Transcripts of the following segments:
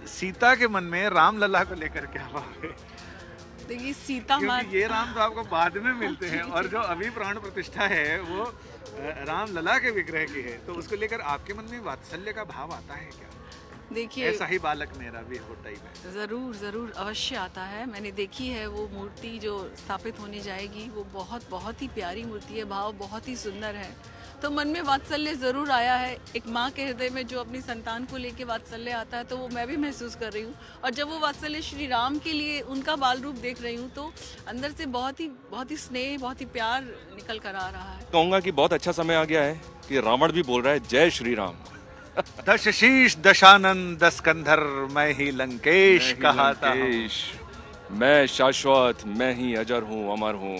सीता के मन में राम लला को लेकर क्या भाव है? देखिए सीता माँ, क्योंकि ये राम तो आपको बाद में मिलते हैं और जो अभी प्राण प्रतिष्ठा है वो राम लला के विग्रह की है, तो उसको लेकर आपके मन में वात्सल्य का भाव आता है क्या? देखिए ऐसा ही बालक मेरा भी होता ही है। ज़रूर ज़रूर अवश्य आता है। मैंने देखी है वो मूर्ति जो स्थापित होने जाएगी, वो बहुत बहुत ही प्यारी मूर्ति है, भाव बहुत ही सुंदर है। तो मन में वात्सल्य ज़रूर आया है। एक माँ के हृदय में जो अपनी संतान को लेके वात्सल्य आता है, तो वो मैं भी महसूस कर रही हूँ। और जब वो वात्सल्य श्री राम के लिए उनका बाल रूप देख रही हूँ, तो अंदर से बहुत ही स्नेह, बहुत ही प्यार निकल कर आ रहा है। कहूँगा कि बहुत अच्छा समय आ गया है कि रावण भी बोल रहा है जय श्री राम। दश शीश दशानन दस कंधर मैं ही लंकेश कहाता हूँ। मैं शाश्वत, मैं ही अजर हूँ, अमर हूँ।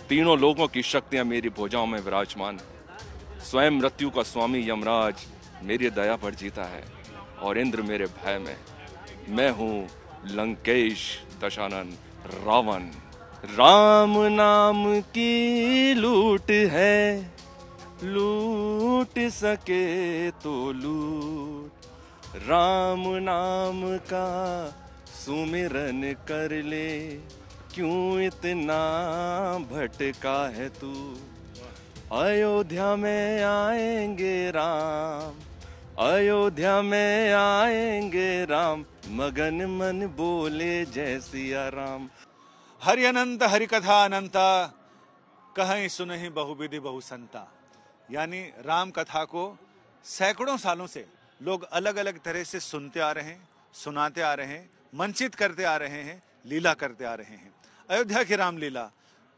तीनों लोगों की शक्तियां मेरी भुजाओं में विराजमान। स्वयं मृत्यु का स्वामी यमराज मेरी दया पर जीता है और इंद्र मेरे भय में। मैं हूँ लंकेश दशानन रावण। राम नाम की लूट है, लूट सके तो लूट। राम नाम का सुमिरन कर ले, क्यों इतना भटका है तू। अयोध्या में आएंगे राम, अयोध्या में आएंगे राम। मगन मन बोले जय सिया राम। हरि अनंत हरि कथा अनंता, कहीं सुनहि बहुविधि बहुसंता। यानी राम कथा को सैकड़ों सालों से लोग अलग अलग तरह से सुनते आ रहे हैं, सुनाते आ रहे हैं, मंचित करते आ रहे हैं, लीला करते आ रहे हैं। अयोध्या की रामलीला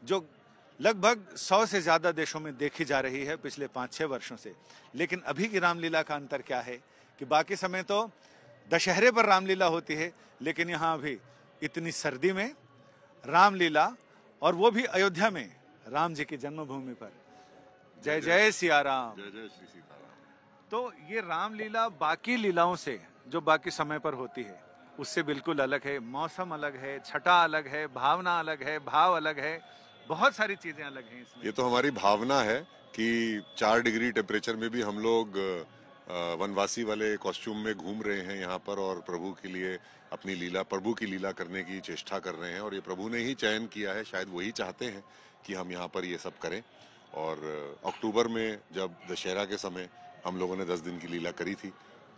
जो लगभग 100 से ज्यादा देशों में देखी जा रही है पिछले 5-6 वर्षों से, लेकिन अभी की रामलीला का अंतर क्या है कि बाकी समय तो दशहरे पर रामलीला होती है, लेकिन यहाँ अभी इतनी सर्दी में रामलीला, और वो भी अयोध्या में राम जी की जन्मभूमि पर। जय जय सिया राम, जय जय श्री सीताराम। तो ये रामलीला बाकी लीलाओं से जो बाकी समय पर होती है उससे बिल्कुल अलग है। मौसम अलग है, छटा अलग है, भावना अलग है, भाव अलग है, बहुत सारी चीजें अलग हैं इसमें। ये तो हमारी भावना है कि 4 डिग्री टेम्परेचर में भी हम लोग वनवासी वाले कॉस्ट्यूम में घूम रहे हैं यहाँ पर और प्रभु के लिए अपनी लीला, प्रभु की लीला करने की चेष्टा कर रहे हैं। और ये प्रभु ने ही चयन किया है, शायद वही चाहते हैं कि हम यहाँ पर ये सब करें। और अक्टूबर में जब दशहरा के समय हम लोगों ने 10 दिन की लीला करी थी,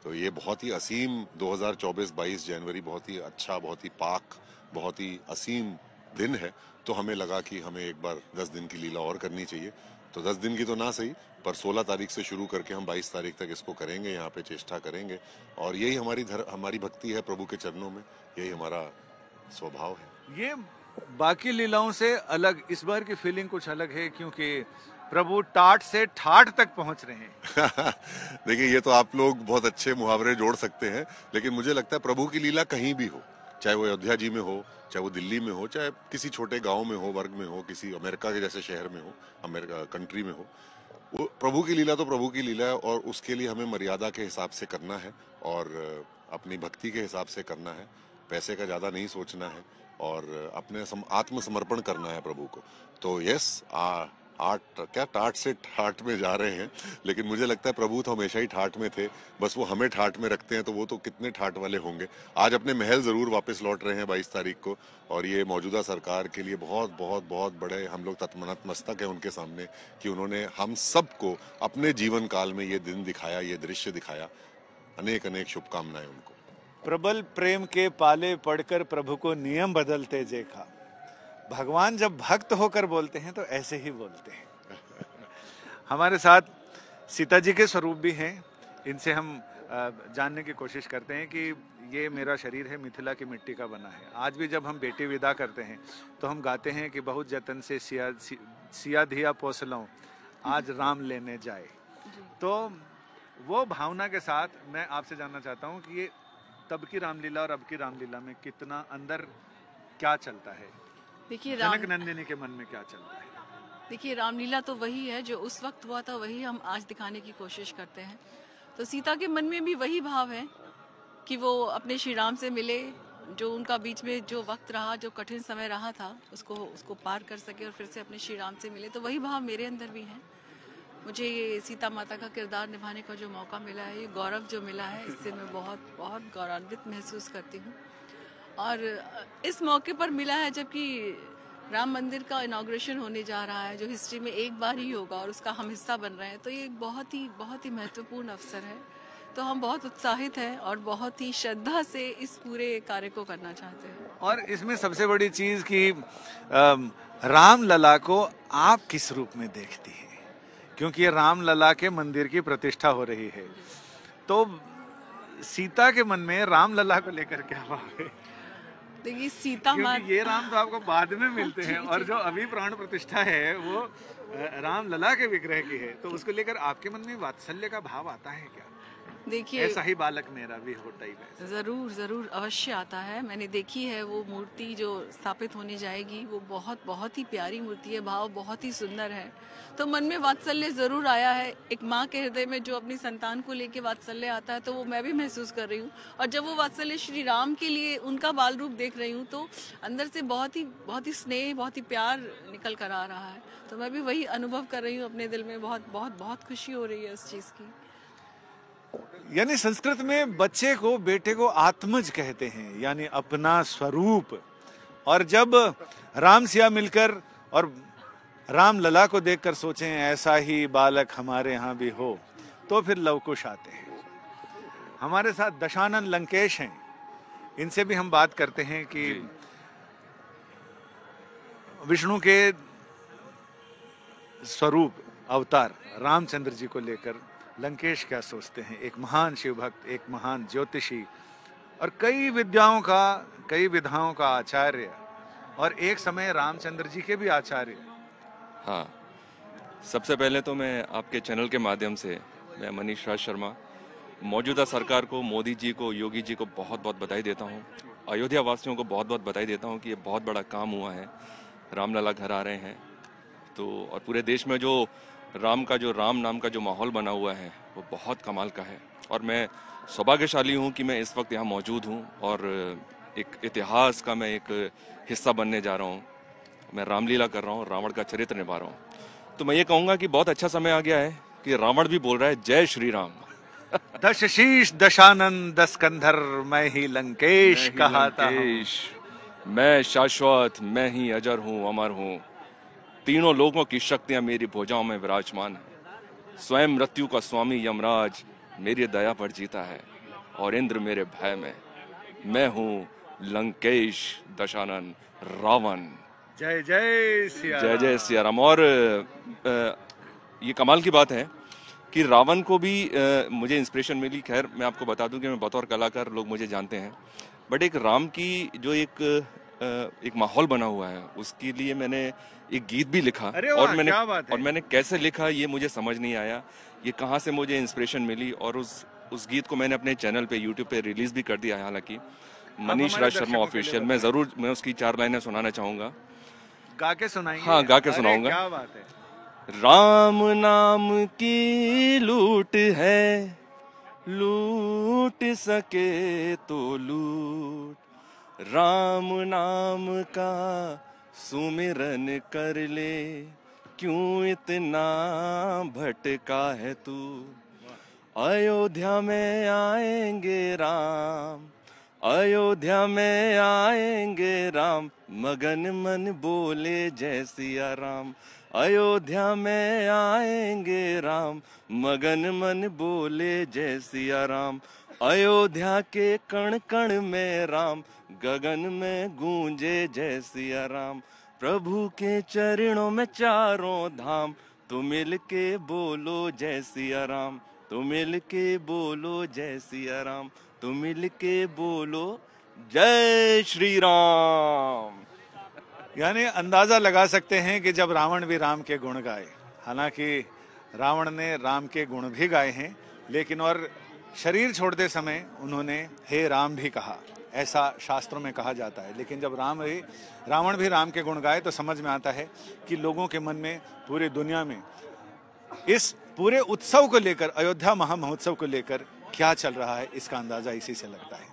तो ये बहुत ही असीम 2024-22 जनवरी बहुत ही अच्छा, बहुत ही पाक, बहुत ही असीम दिन है। तो हमें लगा कि हमें एक बार 10 दिन की लीला और करनी चाहिए। तो 10 दिन की तो ना सही, पर 16 तारीख से शुरू करके हम 22 तारीख तक इसको करेंगे, यहाँ पे चेष्टा करेंगे। और यही हमारी भक्ति है प्रभु के चरणों में, यही हमारा स्वभाव है। ये बाकी लीलाओं से अलग, इस बार की फीलिंग कुछ अलग है क्योंकि प्रभु टाट से ठाट तक पहुंच रहे हैं। देखिए, ये तो आप लोग बहुत अच्छे मुहावरे जोड़ सकते हैं, लेकिन मुझे लगता है प्रभु की लीला कहीं भी हो, चाहे वो अयोध्या जी में हो, चाहे वो दिल्ली में हो, चाहे किसी छोटे गांव में हो, वर्ग में हो, किसी अमेरिका के जैसे शहर में हो, अमेरिका कंट्री में हो, वो प्रभु की लीला तो प्रभु की लीला है। और उसके लिए हमें मर्यादा के हिसाब से करना है और अपनी भक्ति के हिसाब से करना है। पैसे का ज्यादा नहीं सोचना है और अपने आत्मसमर्पण करना है प्रभु को। तो यस, टाट से ठाट में जा रहे हैं, लेकिन मुझे लगता है प्रभु तो हमेशा ही ठाट में थे, बस वो हमें ठाट में रखते हैं। तो वो तो कितने ठाट वाले होंगे। आज अपने महल जरूर वापस लौट रहे हैं 22 तारीख को, और ये मौजूदा सरकार के लिए बहुत बहुत बहुत बड़े हम लोग नतमस्तक हैं उनके सामने कि उन्होंने हम सबको अपने जीवन काल में ये दिन दिखाया, ये दृश्य दिखाया। अनेक अनेक शुभकामनाएं उनको। प्रबल प्रेम के पाले पढ़कर प्रभु को नियम बदलते देखा। भगवान जब भक्त होकर बोलते हैं तो ऐसे ही बोलते हैं। हमारे साथ सीता जी के स्वरूप भी हैं, इनसे हम जानने की कोशिश करते हैं कि ये मेरा शरीर है मिथिला की मिट्टी का बना है। आज भी जब हम बेटी विदा करते हैं तो हम गाते हैं कि बहुत जतन से सिया धिया पोसलों, आज राम लेने जाए। तो वो भावना के साथ मैं आपसे जानना चाहता हूँ कि ये तब की रामलीला और अब की रामलीला में कितना अंदर क्या चलता है? देखिए जनक नंदिनी के मन में क्या चल रहा है? देखिए रामलीला तो वही है जो उस वक्त हुआ था, वही हम आज दिखाने की कोशिश करते हैं। तो सीता के मन में भी वही भाव है कि वो अपने श्री राम से मिले, जो उनका बीच में जो वक्त रहा, जो कठिन समय रहा था, उसको पार कर सके और फिर से अपने श्री राम से मिले। तो वही भाव मेरे अंदर भी है। मुझे ये सीता माता का किरदार निभाने का जो मौका मिला है, ये गौरव जो मिला है, इससे मैं बहुत बहुत गौरवान्वित महसूस करती हूँ। और इस मौके पर मिला है जबकि राम मंदिर का इनॉग्रेशन होने जा रहा है, जो हिस्ट्री में एक बार ही होगा और उसका हम हिस्सा बन रहे हैं। तो ये एक बहुत ही महत्वपूर्ण अवसर है। तो हम बहुत उत्साहित हैं और बहुत ही श्रद्धा से इस पूरे कार्य को करना चाहते हैं। और इसमें सबसे बड़ी चीज कि राम लला को आप किस रूप में देखती हैं, क्योंकि ये राम लला के मंदिर की प्रतिष्ठा हो रही है, तो सीता के मन में राम लला को लेकर क्या भाव है? देखिए सीता माता, क्योंकि ये राम तो आपको बाद में मिलते हैं और जो अभी प्राण प्रतिष्ठा है वो राम लला के विग्रह की है, तो उसको लेकर आपके मन में वात्सल्य का भाव आता है क्या? देखिए ऐसा ही बालक मेरा भी होता ही है। जरूर अवश्य आता है। मैंने देखी है वो मूर्ति जो स्थापित होने जाएगी, वो बहुत ही प्यारी मूर्ति है, भाव बहुत ही सुंदर है। तो मन में वात्सल्य जरूर आया है। एक माँ के हृदय में जो अपनी संतान को लेके वात्सल्य आता है, तो वो मैं भी महसूस कर रही हूँ। और जब वो वात्सल्य श्री राम के लिए उनका बाल रूप देख रही हूँ, तो अंदर से बहुत ही स्नेह, बहुत ही प्यार निकल कर आ रहा है। तो मैं भी वही अनुभव कर रही हूँ अपने दिल में। बहुत खुशी हो रही है उस चीज की। यानी संस्कृत में बच्चे को, बेटे को आत्मज कहते हैं, यानी अपना स्वरूप। और जब राम सिया मिलकर और राम लला को देखकर सोचें ऐसा ही बालक हमारे यहाँ भी हो, तो फिर लवकुश आते हैं। हमारे साथ दशानन लंकेश हैं, इनसे भी हम बात करते हैं कि विष्णु के स्वरूप अवतार रामचंद्र जी को लेकर लंकेश क्या सोचते हैं। एक महान शिव भक्त, एक महान ज्योतिषी और कई विधाओं का आचार्य, और एक समय रामचंद्र जी के भी आचार्य। हाँ, सबसे पहले तो मैं आपके चैनल के माध्यम से, मैं मनीष राज शर्मा, मौजूदा सरकार को, मोदी जी को, योगी जी को बहुत बहुत बधाई देता हूँ। अयोध्या वासियों को बहुत बहुत बधाई देता हूँ कि ये बहुत बड़ा काम हुआ है, रामलला घर आ रहे हैं। तो और पूरे देश में जो राम नाम का जो माहौल बना हुआ है वो बहुत कमाल का है। और मैं सौभाग्यशाली हूँ कि मैं इस वक्त यहाँ मौजूद हूँ और एक इतिहास का मैं एक हिस्सा बनने जा रहा हूँ। मैं रामलीला कर रहा हूँ, रावण का चरित्र निभा रहा हूँ। तो मैं ये कहूँगा कि बहुत अच्छा समय आ गया है कि रावण भी बोल रहा है जय श्री राम। दश शीश दशानन दस कंधर मैं ही लंकेश कहता हूँ। मैं शाश्वत, मैं ही अजर हूँ, अमर हूँ। तीनों लोगों की शक्तियां मेरी भुजाओं में विराजमान है। स्वयं मृत्यु का स्वामी यमराज मेरी दया पर जीता है और इंद्र मेरे भय में। मैं हूँ लंकेश दशानन रावण। जय जय सिया राम। जय जय सिया राम। और ये कमाल की बात है कि रावण को भी मुझे इंस्पिरेशन मिली। खैर मैं आपको बता दूं कि मैं बतौर कलाकार लोग मुझे जानते हैं, बट एक राम की जो एक माहौल बना हुआ है, उसके लिए मैंने एक गीत भी लिखा। और मैंने कैसे लिखा ये मुझे समझ नहीं आया, ये कहाँ से मुझे इंस्पिरेशन मिली। और उस गीत को मैंने अपने चैनल पे, यूट्यूब पे रिलीज भी कर दिया है, हालांकि मनीष राज शर्मा ऑफिशियल। मैं उसकी 4 लाइनें सुनाना चाहूंगा। गा के सुनाइए। हाँ, गा के सुनाऊंगा। क्या बात है। राम नाम की लूट है, लूट सके तो लूट। राम नाम का सुमिरन कर ले, क्यों इतना भटका है तू। अयोध्या में आएंगे राम, अयोध्या में आएंगे राम, मगन मन बोले जय सिया राम। अयोध्या में आएंगे राम, मगन मन बोले जय सिया राम। अयोध्या के कण कण में राम, गगन में गूंजे जय सिया राम। प्रभु के चरणों में चारों धाम, तो मिल के बोलो जय सिया राम, तो मिल के बोलो जय सिया राम, तो मिल के बोलो जय श्री राम। यानी अंदाजा लगा सकते हैं कि जब रावण भी राम के गुण गाए, हालांकि रावण ने राम के गुण भी गाए हैं, लेकिन और शरीर छोड़ते समय उन्होंने हे राम भी कहा, ऐसा शास्त्रों में कहा जाता है। लेकिन जब रावण भी राम के गुण गाए तो समझ में आता है कि लोगों के मन में, पूरी दुनिया में इस पूरे उत्सव को लेकर, अयोध्या महामहोत्सव को लेकर क्या चल रहा है, इसका अंदाजा इसी से लगता है।